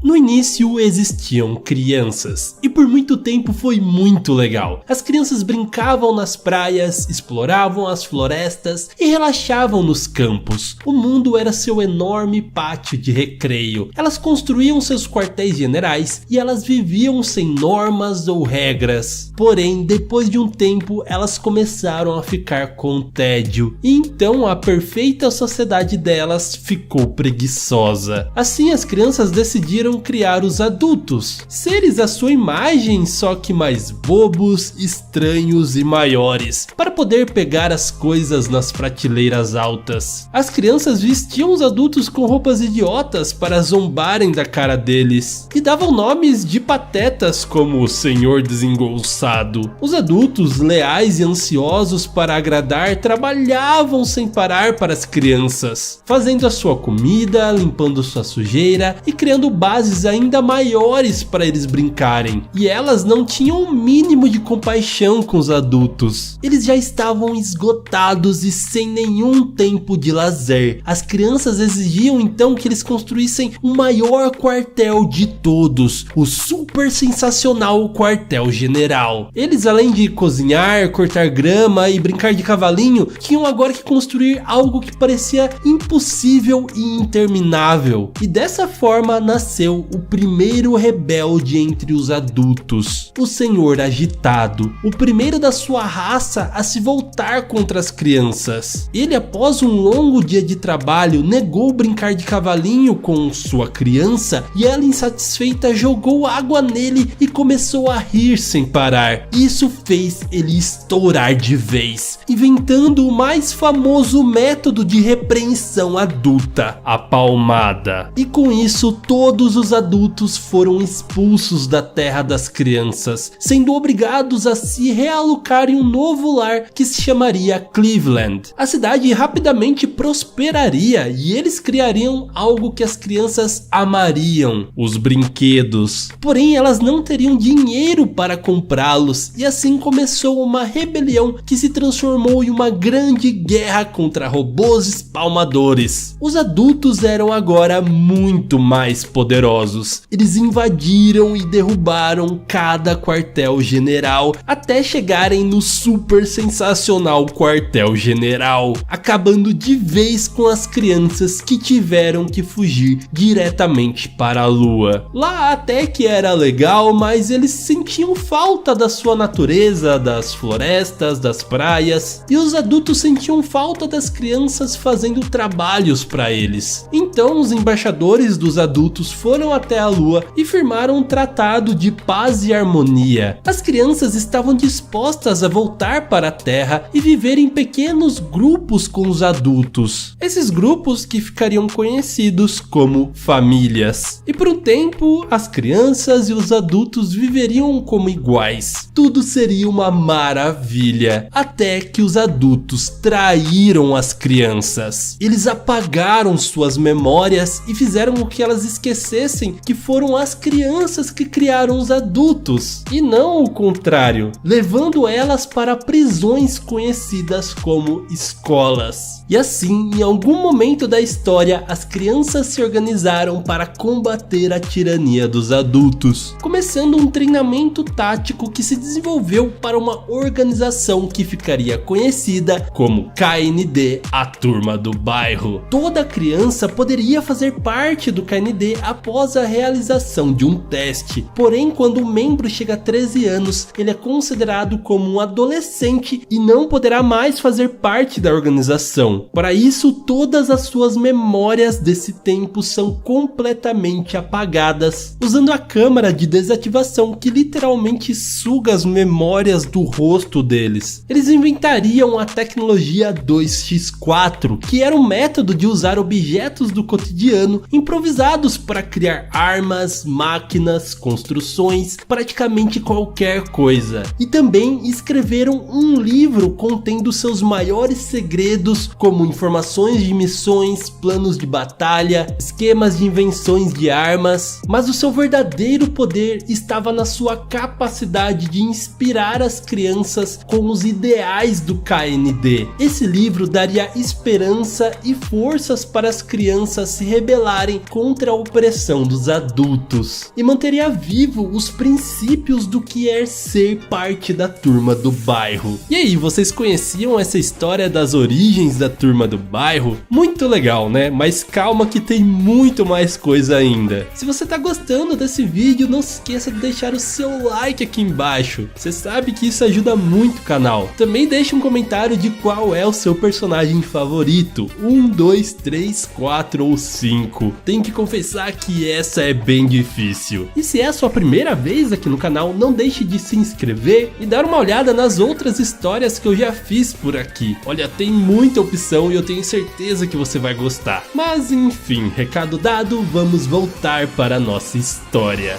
No início existiam crianças, e por muito tempo foi muito legal. As crianças brincavam nas praias, exploravam as florestas e relaxavam nos campos. O mundo era seu enorme pátio de recreio. Elas construíam seus quartéis generais e elas viviam sem normas ou regras. Porém, depois de um tempo, elas começaram a ficar com tédio, e então a perfeita sociedade delas ficou preguiçosa. Assim, as crianças decidiram criar os adultos, seres à sua imagem, só que mais bobos, estranhos e maiores, para poder pegar as coisas nas prateleiras altas. As crianças vestiam os adultos com roupas idiotas para zombarem da cara deles, e davam nomes de patetas como o Senhor Desengolçado. Os adultos, leais e ansiosos para agradar, trabalhavam sem parar para as crianças, fazendo a sua comida, limpando sua sujeira e criando bases ainda maiores para eles brincarem. E elas não tinham o mínimo de compaixão com os adultos. Eles já estavam esgotados e sem nenhum tempo de lazer. As crianças exigiam então que eles construíssem o maior quartel de todos, o super sensacional quartel general. Eles, além de cozinhar, cortar grama e brincar de cavalinho, tinham agora que construir algo que parecia impossível e interminável. E dessa forma nasceu o primeiro rebelde entre os adultos, o Senhor Agitado, o primeiro da sua raça a se voltar contra as crianças. Ele, após um longo dia de trabalho, negou brincar de cavalinho com sua criança e ela, insatisfeita, jogou água nele e começou a rir sem parar. Isso fez ele estourar de vez, inventando o mais famoso método de repreensão adulta, a palmada. E com isso, todos os adultos foram expulsos da terra das crianças, sendo obrigados a se realocar em um novo lar que se chamaria Cleveland. A cidade rapidamente prosperaria e eles criariam algo que as crianças amariam: os brinquedos. Porém, elas não teriam dinheiro para comprá-los, e assim começou uma rebelião que se transformou em uma grande guerra contra robôs espalmadores. Os adultos eram agora muito mais poderosos. Eles invadiram e derrubaram cada quartel general até chegarem no super sensacional quartel general, acabando de vez com as crianças que tiveram que fugir diretamente para a lua. Lá até que era legal, mas eles sentiam falta da sua natureza, das florestas, das praias, e os adultos sentiam falta das crianças fazendo trabalhos para eles. Então os embaixadores dos adultos foram até a lua e firmaram um tratado de paz e harmonia. As crianças estavam dispostas a voltar para a Terra e viver em pequenos grupos com os adultos. Esses grupos que ficariam conhecidos como famílias. E por um tempo, as crianças e os adultos viveriam como iguais. Tudo seria uma maravilha, até que os adultos traíram as crianças. Eles apagaram suas memórias e fizeram com que elas esquecessem que foram as crianças que criaram os adultos, e não o contrário, levando elas para prisões conhecidas como escolas. E assim, em algum momento da história, as crianças se organizaram para combater a tirania dos adultos, começando um treinamento tático que se desenvolveu para uma organização que ficaria conhecida como KND, a Turma do Bairro. Toda criança poderia fazer parte do KND após a realização de um teste, porém quando um membro chega a 13 anos, ele é considerado como um adolescente e não poderá mais fazer parte da organização. Para isso, todas as suas memórias desse tempo são completamente apagadas, usando a câmara de desativação que literalmente suga as memórias do rosto deles. Eles inventariam a tecnologia 2x4, que era um método de usar objetos do cotidiano improvisados para criar armas, máquinas, construções, praticamente qualquer coisa. E também escreveram um livro contendo seus maiores segredos, como informações de missões, planos de batalha, esquemas de invenções de armas. Mas o seu verdadeiro poder estava na sua capacidade de inspirar as crianças com os ideais do KND. Esse livro daria esperança e forças para as crianças se rebelarem contra a opressão diversão dos adultos e manteria vivo os princípios do que é ser parte da turma do bairro. E aí, vocês conheciam essa história das origens da turma do bairro? Muito legal, né? Mas calma que tem muito mais coisa ainda. Se você tá gostando desse vídeo, não se esqueça de deixar o seu like aqui embaixo. Você sabe que isso ajuda muito o canal. Também deixe um comentário de qual é o seu personagem favorito. 1, 2, 3, 4 ou 5. Tenho que confessar que essa é bem difícil. E se é a sua primeira vez aqui no canal, não deixe de se inscrever e dar uma olhada nas outras histórias que eu já fiz por aqui. Olha, tem muita opção e eu tenho certeza que você vai gostar. Mas enfim, recado dado, vamos voltar para a nossa história.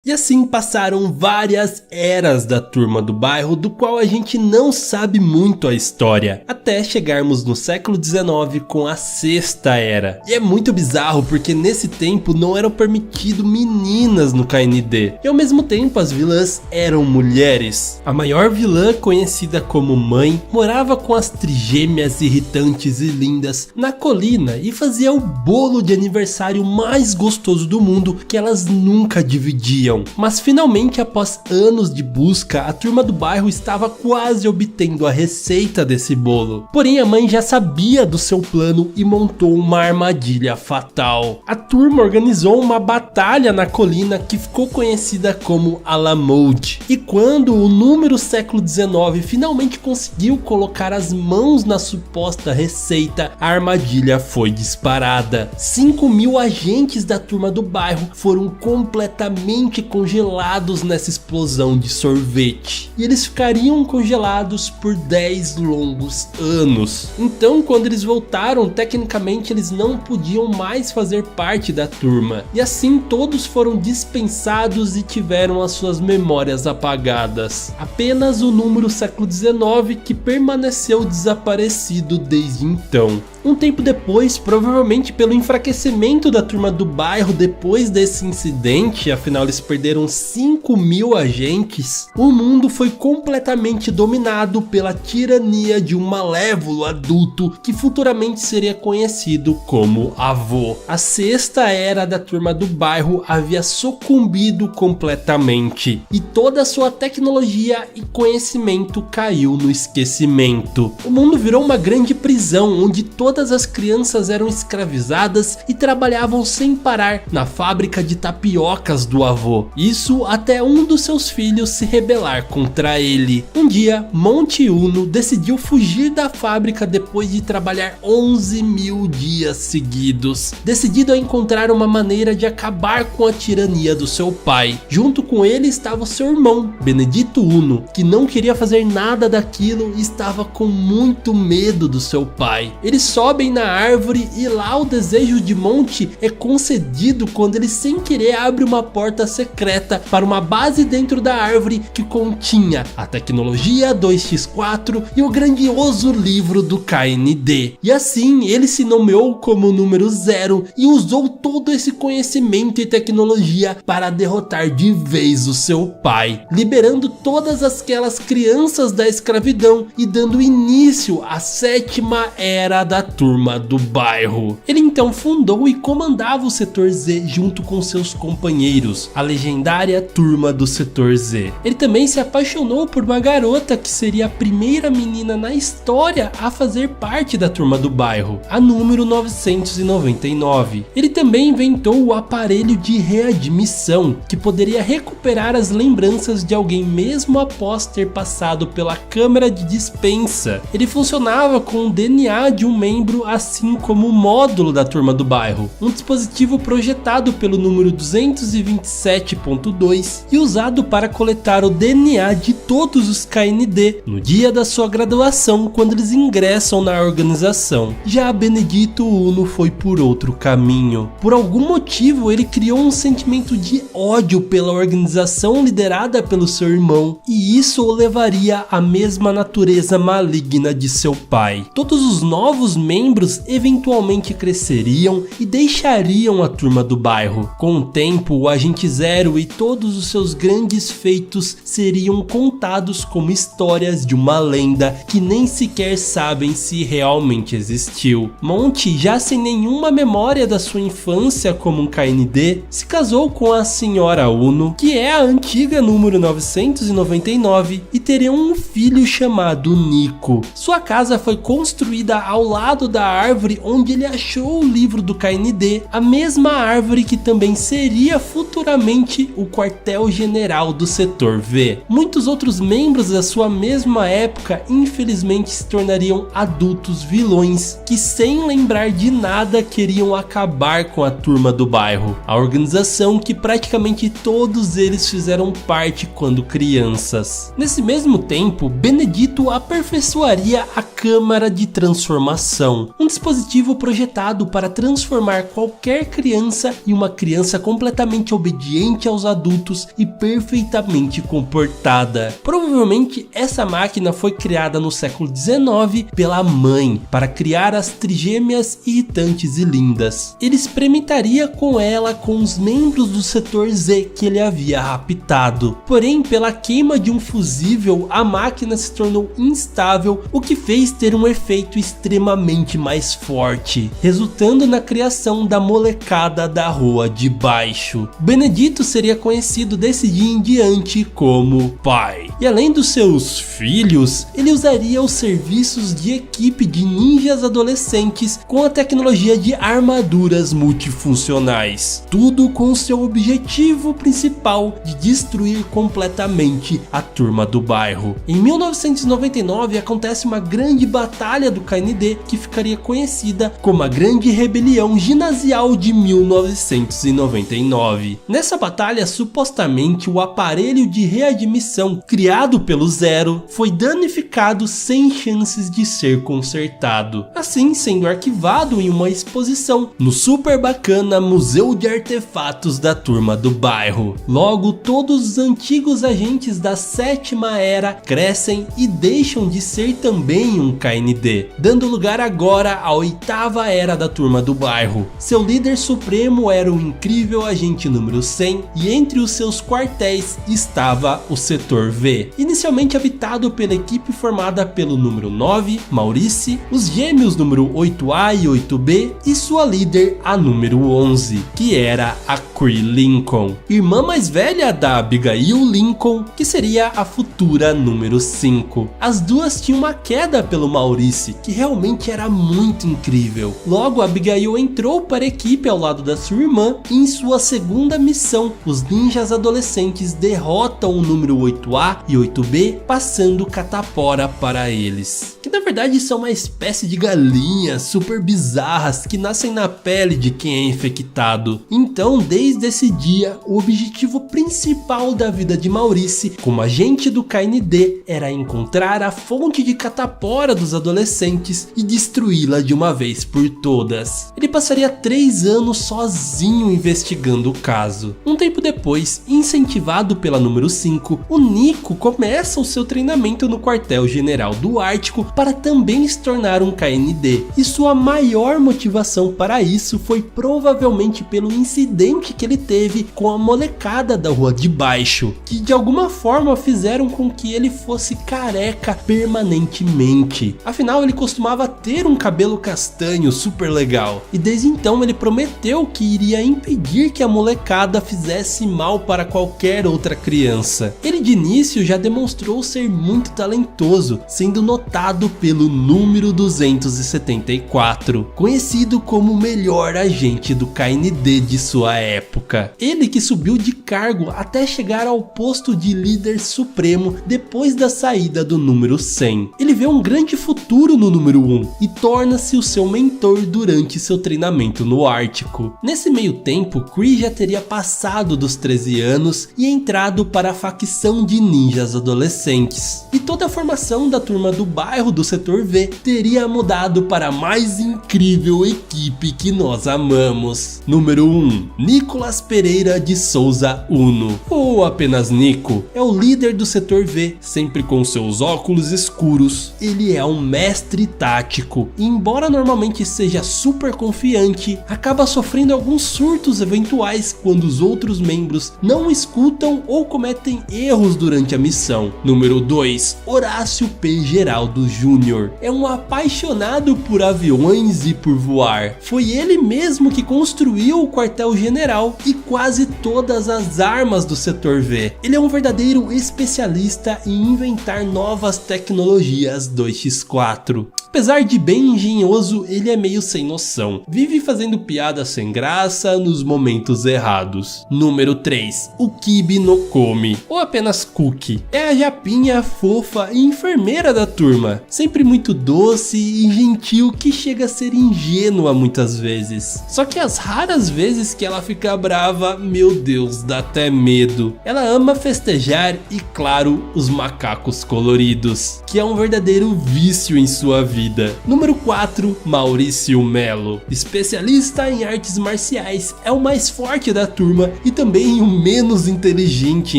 E assim passaram várias eras da turma do bairro, do qual a gente não sabe muito a história, até chegarmos no século XIX com a sexta era. E é muito bizarro porque nesse tempo não eram permitido meninas no KND, e ao mesmo tempo as vilãs eram mulheres. A maior vilã, conhecida como Mãe, morava com as trigêmeas irritantes e lindas na colina e fazia o bolo de aniversário mais gostoso do mundo que elas nunca dividiam. Mas finalmente, após anos de busca, a turma do bairro estava quase obtendo a receita desse bolo. Porém, a mãe já sabia do seu plano e montou uma armadilha fatal. A turma organizou uma batalha na colina que ficou conhecida como Alamode. E quando o número século XIX finalmente conseguiu colocar as mãos na suposta receita, a armadilha foi disparada. 5.000 agentes da turma do bairro foram completamente congelados nessa explosão de sorvete, e eles ficariam congelados por 10 longos anos. Então, quando eles voltaram, tecnicamente eles não podiam mais fazer parte da turma, e assim todos foram dispensados e tiveram as suas memórias apagadas. Apenas o número século XIX que permaneceu desaparecido desde então. Um tempo depois, provavelmente pelo enfraquecimento da turma do bairro depois desse incidente, afinal eles perderam 5.000 agentes, o mundo foi completamente dominado pela tirania de um malévolo adulto que futuramente seria conhecido como Avô. A sexta era da turma do bairro havia sucumbido completamente e toda a sua tecnologia e conhecimento caiu no esquecimento. O mundo virou uma grande prisão onde todas as crianças eram escravizadas e trabalhavam sem parar na fábrica de tapiocas do avô. Isso até um dos seus filhos se rebelar contra ele. Um dia, Monte Uno decidiu fugir da fábrica depois de trabalhar 11.000 dias seguidos, decidido a encontrar uma maneira de acabar com a tirania do seu pai. Junto com ele estava o seu irmão, Benedito Uno, que não queria fazer nada daquilo e estava com muito medo do seu pai. Eles sobem na árvore e lá o desejo de Monte é concedido quando ele sem querer abre uma porta secreta para uma base dentro da árvore que continha a tecnologia 2x4 e o grandioso livro do KND. E assim ele se nomeou como número 0 e usou todo esse conhecimento e tecnologia para derrotar de vez o seu pai, liberando todas aquelas crianças da escravidão e dando início à sétima era da turma do bairro. Ele então fundou e comandava o setor Z junto com seus companheiros, a legendária turma do setor Z. Ele também se apaixonou por uma garota que seria a primeira menina na história a fazer parte da turma do bairro, a número 999. Ele também inventou o aparelho de readmissão, que poderia recuperar as lembranças de alguém mesmo após ter passado pela câmara de dispensa. Ele funcionava com o DNA de um membro, assim como o módulo da turma do bairro, um dispositivo projetado pelo número 227.2 e usado para coletar o DNA de todos os KND no dia da sua graduação, quando eles ingressam na organização. Já Benedito Uno foi por outro caminho. Por algum motivo ele criou um sentimento de ódio pela organização liderada pelo seu irmão, e isso o levaria à mesma natureza maligna de seu pai. Todos os novos membros eventualmente cresceriam e deixariam a turma do bairro. Com o tempo, o Agente Zero e todos os seus grandes feitos seriam contados como histórias de uma lenda que nem sequer sabem se realmente existiu. Monty, já sem nenhuma memória da sua infância como um KND, se casou com a Senhora Uno, que é a antiga número 999, e teriam um filho chamado Nico. Sua casa foi construída ao lado da árvore onde ele achou o livro do KND, a mesma árvore que também seria futuramente o quartel-general do Setor V. Muitos outros membros da sua mesma época infelizmente se tornariam adultos vilões que, sem lembrar de nada, queriam acabar com a turma do bairro, a organização que praticamente todos eles fizeram parte quando crianças. Nesse mesmo tempo, Benedito aperfeiçoaria a Câmara de Transformação, um dispositivo projetado para transformar qualquer criança em uma criança completamente obediente aos adultos e perfeitamente comportada. Provavelmente essa máquina foi criada no século XIX pela mãe para criar as trigêmeas irritantes e lindas. Ele experimentaria com ela com os membros do Setor Z que ele havia raptado. Porém, pela queima de um fusível, a máquina se tornou instável, o que fez ter um efeito extremamente mais forte, resultando na criação da molecada da Rua de Baixo. Benedito seria conhecido desse dia em diante como pai. E além dos seus filhos, ele usaria os serviços de equipe de ninjas adolescentes com a tecnologia de armaduras multifuncionais. Tudo com seu objetivo principal de destruir completamente a turma do bairro. Em 1999 acontece uma grande batalha do KND que ficaria conhecida como a Grande Rebelião Ginasial de 1999. Nessa batalha, supostamente o aparelho de readmissão criado pelo Zero foi danificado sem chances de ser consertado, assim sendo arquivado em uma exposição no super bacana Museu de Artefatos da turma do bairro. Logo, todos os antigos agentes da sétima era crescem e deixam de ser também um KND, dando lugar agora à oitava era da turma do bairro. Seu líder supremo era o incrível agente número 100 e entre os seus quartéis estava o Setor V, inicialmente habitado pela equipe formada pelo número 9, Maurice, os gêmeos número 8A e 8B e sua líder, a número 11, que era a Cree Lincoln, irmã mais velha da Abigail Lincoln, que seria a futura número 5. As duas tinham uma queda pelo Maurice, que realmente era muito incrível. Logo, Abigail entrou para a equipe ao lado da sua irmã e em sua segunda missão, os ninjas adolescentes derrotam o número 8A e 8B, passando catapora para eles, que na verdade são uma espécie de galinhas super bizarras que nascem na pele de quem é infectado. Então, desde esse dia, o objetivo principal da vida de Maurice como agente do KND era encontrar a fonte de catapora dos adolescentes e destruí-la de uma vez por todas. Ele passaria 3 anos sozinho investigando o caso. Um tempo depois, incentivado pela número 5, o Nico começa o seu treinamento no quartel-general do Ártico para também se tornar um KND, e sua maior motivação para isso foi provavelmente pelo incidente que ele teve com a molecada da Rua de Baixo, que de alguma forma fizeram com que ele fosse careca permanentemente. Afinal, ele costumava ter um cabelo castanho super legal, e desde então ele prometeu que iria impedir que a molecada fizesse mal para qualquer outra criança. Ele de início já demonstrou ser muito talentoso, sendo notado pelo número 274, conhecido como o melhor agente do KND de sua época. Ele que subiu de cargo até chegar ao posto de líder supremo depois da saída do número 100. Ele vê um grande futuro no número 1 e torna-se o seu mentor durante seu treinamento no Ártico. Nesse meio tempo, Cree já teria passado dos 13 anos e entrado para a facção de ninjas adolescentes. E toda a formação da turma do bairro do Setor V teria mudado para a mais incrível equipe que nós amamos. Número 1, Nicolas Pereira de Souza Uno, ou apenas Nico, é o líder do Setor V, sempre com seus óculos escuros. Ele é um mestre tático cético e, embora normalmente seja super confiante, acaba sofrendo alguns surtos eventuais quando os outros membros não escutam ou cometem erros durante a missão. Número 2. Horácio P. Geraldo Jr. é um apaixonado por aviões e por voar. Foi ele mesmo que construiu o quartel-general e quase todas as armas do Setor V. Ele é um verdadeiro especialista em inventar novas tecnologias 2x4. Apesar de bem engenhoso, ele é meio sem noção. Vive fazendo piadas sem graça nos momentos errados. Número 3. O Kibi no Komi, ou apenas Cookie. É a japinha fofa e enfermeira da turma. Sempre muito doce e gentil que chega a ser ingênua muitas vezes. Só que as raras vezes que ela fica brava, meu Deus, dá até medo. Ela ama festejar e, claro, os macacos coloridos, que é um verdadeiro vício em sua vida. Número 4. Maurício Melo. Especialista em artes marciais, é o mais forte da turma e também o menos inteligente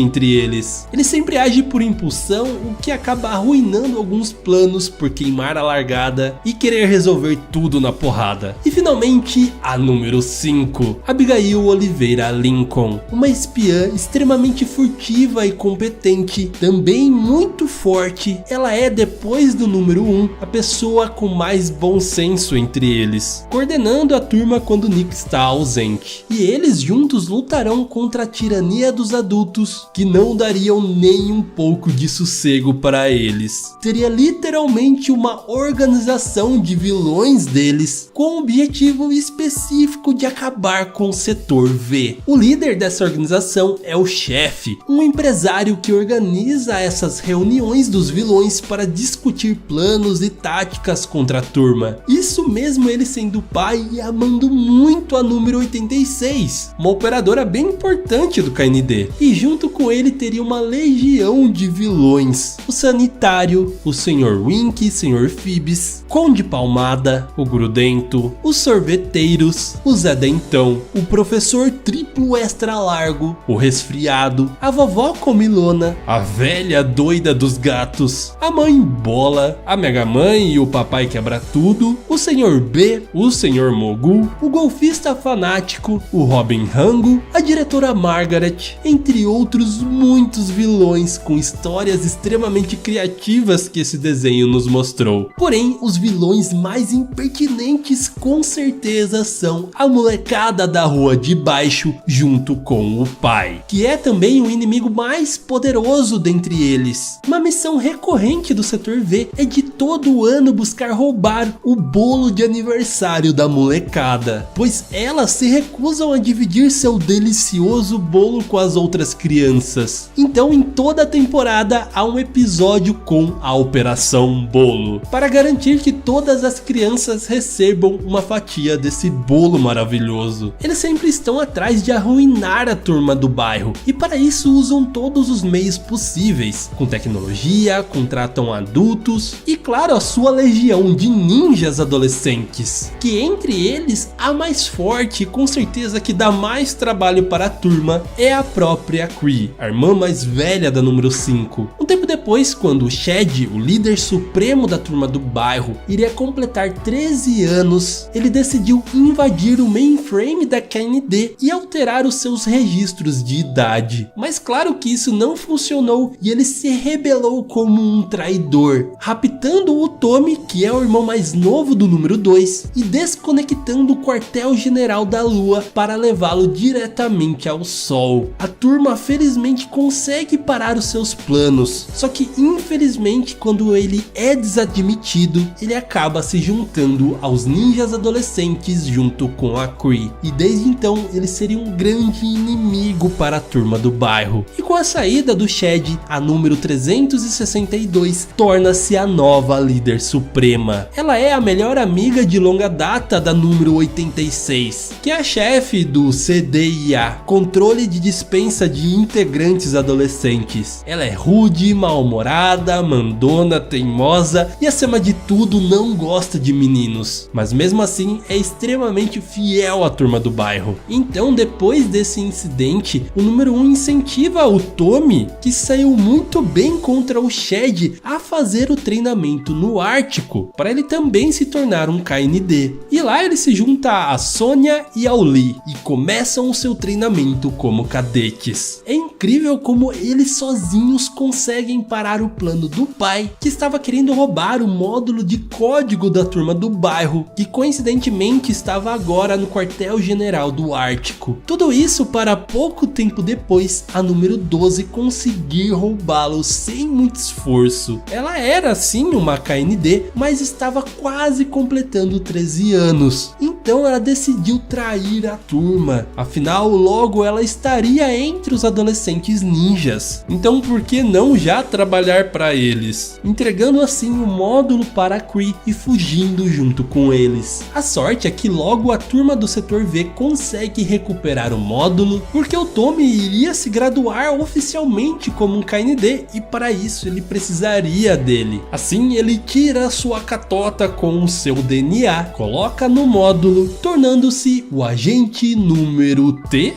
entre eles. Ele sempre age por impulsão, o que acaba arruinando alguns planos por queimar a largada e querer resolver tudo na porrada. E finalmente, a número 5. Abigail Oliveira Lincoln. Uma espiã extremamente furtiva e competente, também muito forte. Ela é, depois do número 1, a pessoa com mais bom senso entre eles, coordenando a turma quando Nick está ausente. E eles juntos lutarão contra a tirania dos adultos, que não dariam nem um pouco de sossego para eles. Seria literalmente uma organização de vilões deles, com o objetivo específico de acabar com o Setor V. O líder dessa organização é o chefe, um empresário que organiza essas reuniões dos vilões para discutir planos e táticas contra a turma. Isso mesmo ele sendo pai e amando muito a número 86, uma operadora bem importante do KND. E junto com ele teria uma legião de vilões. O Sanitário, o Sr. Wink, Sr. Phoebs, Conde Palmada, o Grudento, os Sorveteiros, o Zé Dentão, o Professor Triplo Extra Largo, o Resfriado, a Vovó Comilona, a Velha Doida dos Gatos, a Mãe Bola, a Mega Mãe e o Papai Quebra Tudo, o Sr. B, o Sr. Mogul, o Golfista Fanático, o Robin Rango, a Diretora Margaret, entre outros muitos vilões com histórias extremamente criativas que esse desenho nos mostrou. Porém, os vilões mais impertinentes com certeza são a molecada da rua de baixo junto com o pai, que é também o inimigo mais poderoso dentre eles. Uma missão recorrente do Setor V é de todo ano buscar roubar o bolo de aniversário da molecada, pois elas se recusam a dividir seu delicioso bolo com as outras crianças. Então, em toda a temporada há um episódio com a Operação Bolo, para garantir que todas as crianças recebam uma fatia desse bolo maravilhoso. Eles sempre estão atrás de arruinar a turma do bairro e para isso usam todos os meios possíveis, com tecnologia, contratam adultos e, claro, a sua legião de ninjas adolescentes, que entre eles a mais forte e com certeza que dá mais trabalho para a turma é a própria Cree, a irmã mais velha da número 5. Um tempo depois, quando o Shed, o líder supremo da turma do bairro, iria completar 13 anos, ele decidiu invadir o mainframe da KND e alterar os seus registros de idade. Mas claro que isso não funcionou e ele se rebelou como um traidor, raptando o Tommy, que é o irmão mais novo do número 2, e desconectando o quartel-general da Lua para levá-lo diretamente ao Sol. A turma felizmente consegue parar os seus planos, só que infelizmente quando ele é desadmitido, ele acaba se juntando aos ninjas adolescentes junto com a Cree, e desde então ele seria um grande inimigo para a turma do bairro. E com a saída do Shed, a número 362 torna-se a nova líder suprema. Ela é a melhor amiga de longa data da número 86, que é a chefe do CDIA, Controle de Dispensa de Integrantes Adolescentes. Ela é rude, mal-humorada, mandona, teimosa e acima de tudo não gosta de meninos, mas mesmo assim é extremamente fiel à turma do bairro. Então, depois desse incidente, o número 1 incentiva o Tommy, que saiu muito bem contra o Shed, a fazer o treinamento no ar Ártico, para ele também se tornar um KND. E lá ele se junta a Sonya e ao Lee e começam o seu treinamento como cadetes. É incrível como eles sozinhos conseguem parar o plano do pai, que estava querendo roubar o módulo de código da turma do bairro, que coincidentemente estava agora no quartel-general do Ártico. Tudo isso para pouco tempo depois a número 12 conseguir roubá-lo sem muito esforço. Ela era sim uma KND, mas estava quase completando 13 anos. Então ela decidiu trair a turma. Afinal, logo ela estaria entre os adolescentes ninjas. Então por que não já trabalhar para eles? Entregando assim o módulo para a Kree e fugindo junto com eles. A sorte é que logo a turma do setor V consegue recuperar o módulo, porque o Tommy iria se graduar oficialmente como um KND e para isso ele precisaria dele. Assim ele tira sua catota com o seu DNA, coloca no módulo, tornando-se o agente número T.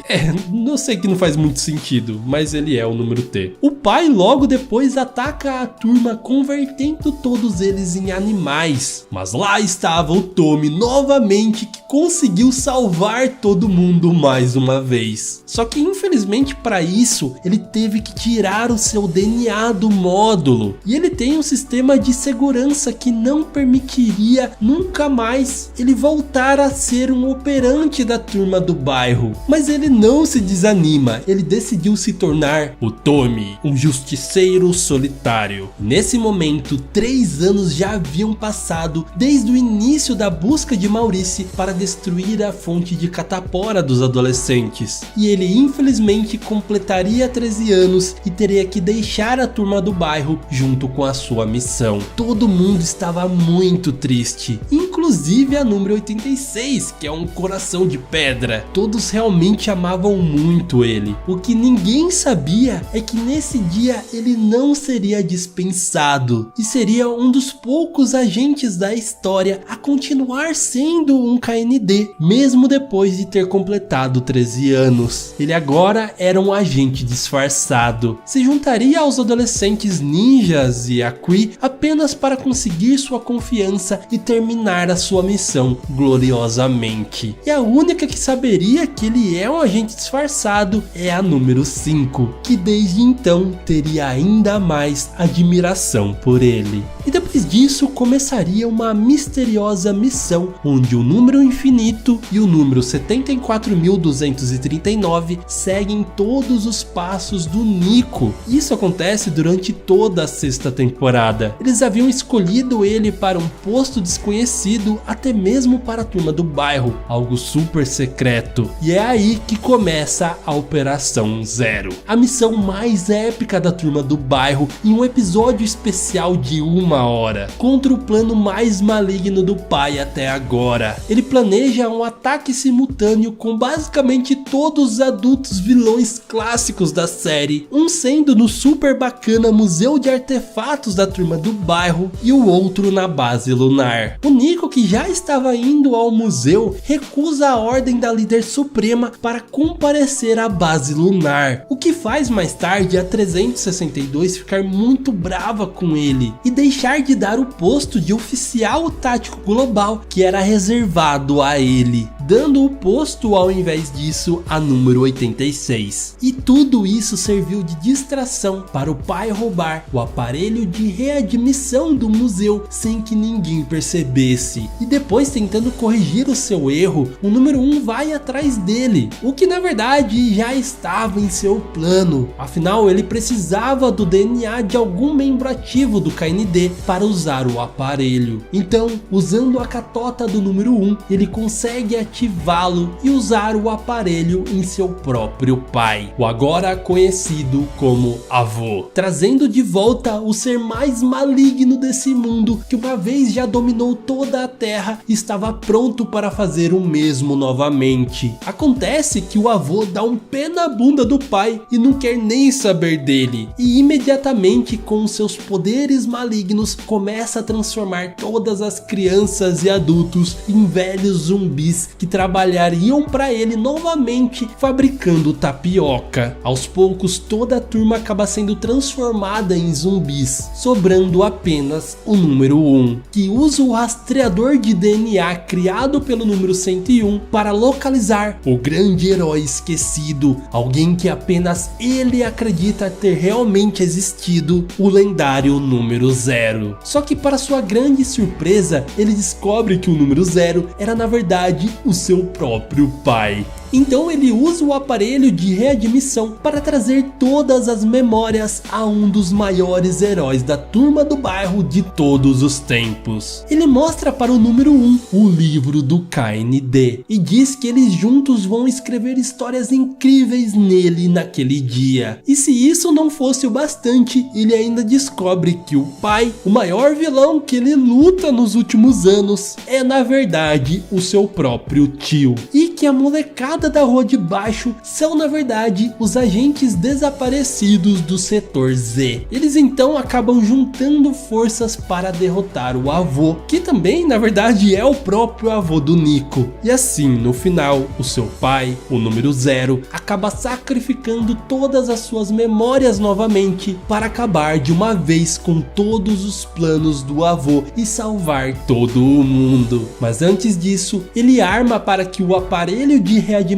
Não sei que não faz muito sentido, mas ele é o número T. O pai logo depois ataca a turma, convertendo todos eles em animais. Mas lá estava o Tommy novamente, que conseguiu salvar todo mundo mais uma vez. Só que infelizmente para isso ele teve que tirar o seu DNA do módulo. E ele tem um sistema de segurança que não permitiria nunca mais ele voltar a ser um operante da turma do bairro. Mas ele não se desanima, ele decidiu se tornar o Tommy, um justiceiro solitário. Nesse momento, 3 anos já haviam passado desde o início da busca de Maurice para destruir a fonte de catapora dos adolescentes. E ele infelizmente completaria 13 anos e teria que deixar a turma do bairro junto com a sua missão. Todo mundo estava muito triste, inclusive a número 86, que é um coração de pedra. Todos realmente amavam muito ele. O que ninguém sabia é que nesse dia ele não seria dispensado e seria um dos poucos agentes da história a continuar sendo um KND, mesmo depois de ter completado 13 anos. Ele agora era um agente disfarçado. Se juntaria aos adolescentes ninjas e a Kree apenas para conseguir sua confiança e terminar a sua missão gloriosamente. E a única que saberia que ele é um agente disfarçado é a número 5, que desde então teria ainda mais admiração por ele. E depois disso começaria uma misteriosa missão onde o número infinito e o número 74.239 seguem todos os passos do Nico. Isso acontece durante toda a 6ª temporada. Eles haviam escolhido ele para um posto desconhecido, até mesmo para a turma do bairro, algo super secreto. E é aí que começa a Operação Zero, a missão mais épica da turma do bairro, em um episódio especial de 1 hora, contra o plano mais maligno do pai até agora. Ele planeja um ataque simultâneo com basicamente todos os adultos vilões clássicos da série, um sendo no super bacana Museu de Artefatos da turma do bairro e o outro na base lunar. O Nico, que já estava indo ao museu, recusa a ordem da líder suprema para comparecer à base lunar, o que faz mais tarde a 362 ficar muito brava com ele e deixar de dar o posto de oficial tático global que era reservado a ele, dando o posto ao invés disso a número 86. E tudo isso serviu de distração para o pai roubar o aparelho de readmissão do museu sem que ninguém percebesse. E depois, tentando corrigir o seu erro, o número 1 vai atrás dele, o que na verdade já estava em seu plano. Afinal, ele precisava do DNA de algum membro ativo do KND para usar o aparelho. Então, usando a catota do número 1, ele consegue ativá-lo e usar o aparelho em seu próprio pai, o agora conhecido como avô, trazendo de volta o ser mais maligno desse mundo, que uma vez já dominou toda a Terra e estava pronto para fazer o mesmo novamente. Acontece que o avô dá um pé na bunda do pai e não quer nem saber dele, e imediatamente com seus poderes malignos anos, começa a transformar todas as crianças e adultos em velhos zumbis que trabalhariam para ele novamente fabricando tapioca. Aos poucos, toda a turma acaba sendo transformada em zumbis, sobrando apenas o número 1, que usa o rastreador de DNA criado pelo número 101 para localizar o grande herói esquecido, alguém que apenas ele acredita ter realmente existido, o lendário número 0. Só que para sua grande surpresa, ele descobre que o número 0 era na verdade o seu próprio pai. Então ele usa o aparelho de readmissão para trazer todas as memórias a um dos maiores heróis da turma do bairro de todos os tempos. Ele mostra para o número 1 o livro do KND e diz que eles juntos vão escrever histórias incríveis nele naquele dia. E se isso não fosse o bastante, ele ainda descobre que o pai, o maior vilão que ele luta nos últimos anos, é na verdade o seu próprio tio. E que a molecada da rua de baixo são na verdade os agentes desaparecidos do setor Z. Eles então acabam juntando forças para derrotar o avô, que também na verdade é o próprio avô do Nico. E assim, no final, o seu pai, o número 0, acaba sacrificando todas as suas memórias novamente para acabar de uma vez com todos os planos do avô e salvar todo o mundo. Mas antes disso, ele arma para que o aparelho de readmissão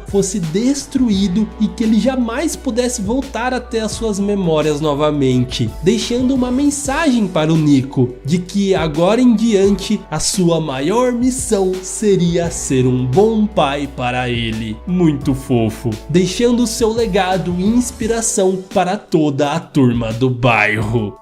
fosse destruído e que ele jamais pudesse voltar a ter as suas memórias novamente, deixando uma mensagem para o Nico de que agora em diante a sua maior missão seria ser um bom pai para ele. Muito fofo, deixando seu legado e inspiração para toda a turma do bairro.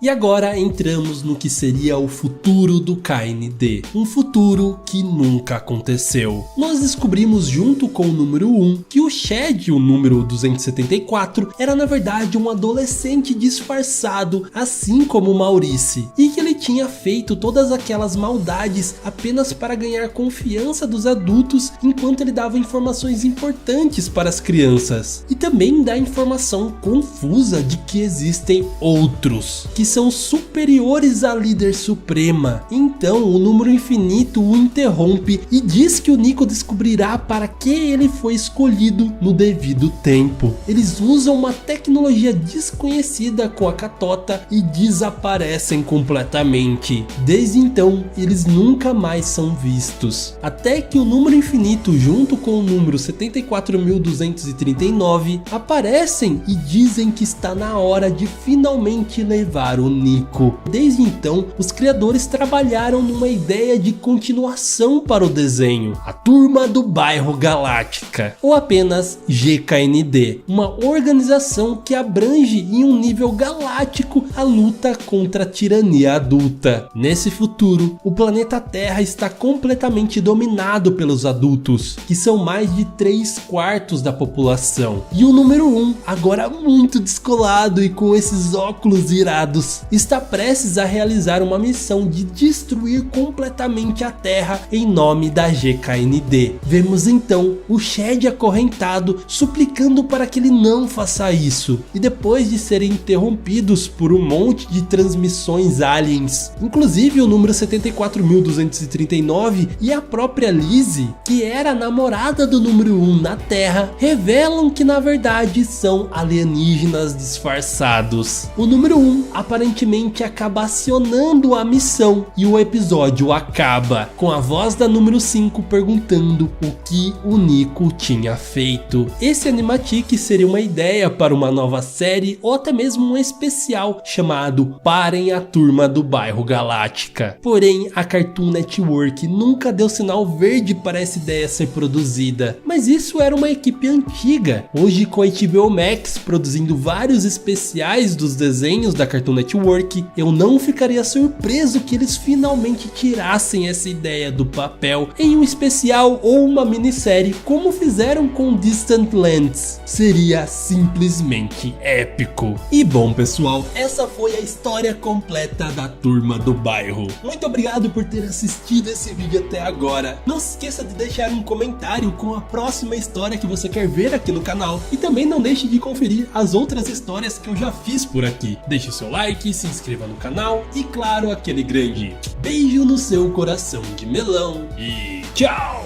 E agora entramos no que seria o futuro do KND, um futuro que nunca aconteceu. Nós descobrimos junto com o número 1 que o Shed, o número 274, era na verdade um adolescente disfarçado, assim como o Maurice, e que ele tinha feito todas aquelas maldades apenas para ganhar confiança dos adultos enquanto ele dava informações importantes para as crianças. E também dá informação confusa de que existem outros, que são superiores à líder suprema. Então o número infinito o interrompe e diz que o Nico descobrirá para que ele foi escolhido no devido tempo. Eles usam uma tecnologia desconhecida com a catota e desaparecem completamente. Desde então eles nunca mais são vistos, até que o número infinito junto com o número 74.239 aparecem e dizem que está na hora de finalmente levar o Nico. Desde então, os criadores trabalharam numa ideia de continuação para o desenho, a Turma do Bairro Galáctica, ou apenas GKND, uma organização que abrange em um nível galáctico a luta contra a tirania adulta. Nesse futuro, o planeta Terra está completamente dominado pelos adultos, que são mais de 3/4 da população. E o número 1, agora muito descolado e com esses óculos irados, está prestes a realizar uma missão de destruir completamente a Terra em nome da GKND. Vemos então o Shed acorrentado suplicando para que ele não faça isso, e depois de serem interrompidos por um monte de transmissões aliens, inclusive o número 74.239 e a própria Lizzie, que era a namorada do número 1 na Terra, revelam que na verdade são alienígenas disfarçados. O número 1 aparentemente acaba acionando a missão e o episódio acaba com a voz da número 5 perguntando o que o Nico tinha feito. Esse animatic seria uma ideia para uma nova série ou até mesmo um especial chamado Parem a Turma do Bairro Galáctica. Porém, a Cartoon Network nunca deu sinal verde para essa ideia ser produzida, mas isso era uma equipe antiga. Hoje, com a HBO Max produzindo vários especiais dos desenhos da Cartoon Network, eu não ficaria surpreso que eles finalmente tirassem essa ideia do papel em um especial ou uma minissérie, como fizeram com Distant Lands. Seria simplesmente épico. E bom, pessoal, essa foi a história completa da Turma do Bairro. Muito obrigado por ter assistido esse vídeo até agora. Não se esqueça de deixar um comentário com a próxima história que você quer ver aqui no canal, e também não deixe de conferir as outras histórias que eu já fiz por aqui. Deixe seu like, like, se inscreva no canal e claro, aquele grande beijo no seu coração de melão e tchau!